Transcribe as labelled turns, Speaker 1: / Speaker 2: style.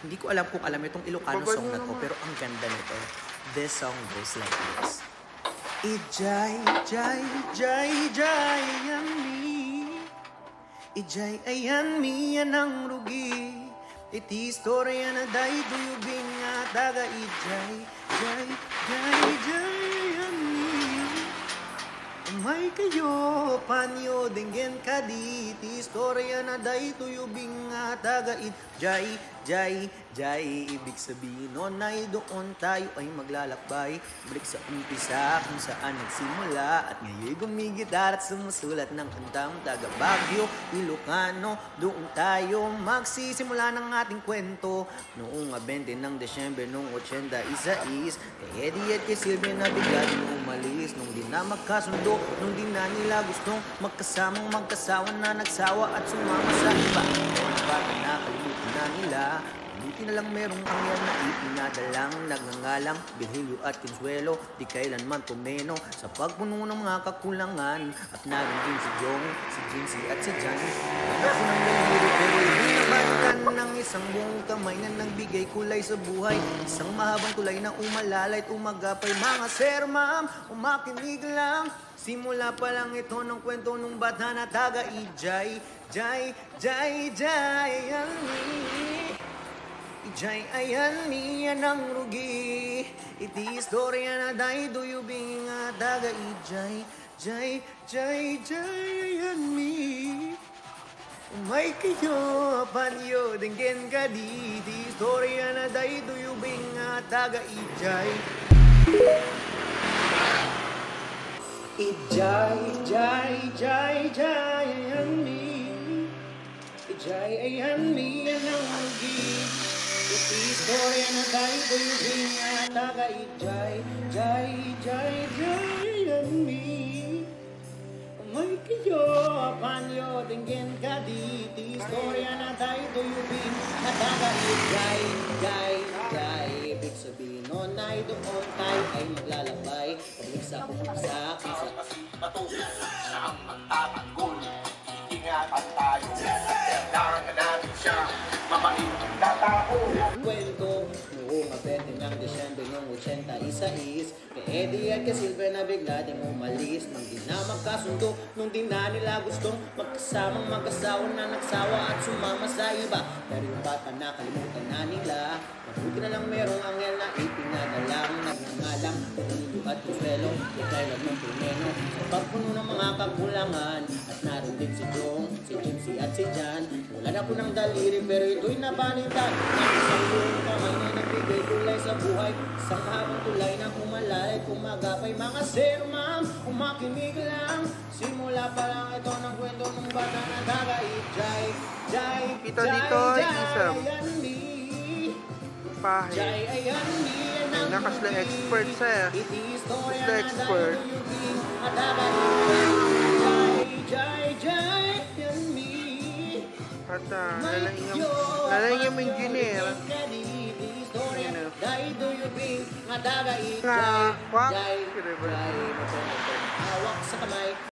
Speaker 1: Hindi ko alam kung alam mo itong Ilocano song na to, pero ang ganda nito. This song goes like this. Ijay, jay, jay, jay, yan mi. Ijay, ayan mi, yan ang rugi. Iti istorya na day duyubing at daga ijay, jay, jay, jay, ayan mi. Umay kayo, panyo, dinggen ka di. Iti istorya na day duyubing at daga ijay, jay, jay. Ibig sabihin nun ay doon tayo ay maglalakbay. Balik sa umpisa kung saan nagsimula. At ngayon gumigitar at sumusulat ng kantang taga Baguio, Ilocano. Doon tayo magsisimula ng ating kwento. Noong 20 ng Desyembre noong 86, kay Eddie at kay Sylvia na bigla din umalis. Nung di na magkasundo, nung di na nila gustong magkasamang magkasawa na nagsawa at sumama sa iba. Baka nakalimutan na nila. Buti na lang merong anghel na ipinadalang nagngangalang Virgilio at Consuelo, di kailanman tumeno sa pagpuno ng mga kakulangan. At narin din si Jong, si Jincy at si Jan. Anak ko ng naliri pero hindi nabalikan ng isang buong kamay na nagbigay kulay sa buhay. Isang mahabang tulay na umalalay at umagapay. Mga sir, ma'am, umakinig lang. Simula pa lang ito ng kwento nung bata na taga Ijay, jay, jay, jay, ang Ijay, ayan mi, yan ang rugi. Iti istorya na day duyubing at daga ijay, jay, jay, jay, ayan mi. Umay kayo, panyo, dinggen ka di. Iti istorya na day duyubing at daga ijay. Ijay, jay, jay, jay, ayan mi. Ijay, ayan mi, yan ang rugi. Iti istorya na tayo duyubing at daga ijay, jay, jay, jay, yan mi. Umay kayo, panyo, tingin ka di. Iti istorya na tayo duyubing at daga ijay, jay, jay. Ibig sabihin nun ay doon tayo ay maglalakbay. Pabalik sa kumisa, kisa ang magtatanggol. Ingatan tayo, kailangan natin siya. Mamain na tao. Kwento noong 20 ng Desyembre noong 86, kay Eddie at kay Sylvia na bigla ding umalis. Nung di na magkasundo, nung di na nila gustong magkasamang mag-asawa na nagsawa at sumama sa iba. Pero yung bata nakalimutan na nila. Mabuti na lang merong anghel na ipinadalang nagngangalang Virgilio at Consuelo, di kailan ng pineno sa pagpuno ng mga kakulangan. At naroon din si Jong, si Jincy at si Jan. Wala na po ng daliri pero ito'y napanitan. Ang isang buong kamay na nagbigay kulay sa buhay. Isang habang tulay na umalalay, kumagapay. Mga sir, ma'am, umakinig lang. Simula pa lang ito ng kwento ng bata na daga ijay, jay,
Speaker 2: Kita
Speaker 1: jay,
Speaker 2: dito,
Speaker 1: jay,
Speaker 2: Isam.
Speaker 1: ayan mi.
Speaker 2: Pahe.
Speaker 1: Jay, ayan mi, ayan
Speaker 2: Nakasla expert siya.
Speaker 1: iti istorya
Speaker 2: Kasla
Speaker 1: na
Speaker 2: expert.
Speaker 1: daga duyubing at daga ijay, jay, jay, jay, ayan mi.
Speaker 2: At lalagyan mo engineer. Nga, kwak.
Speaker 1: Hawak sa kamay.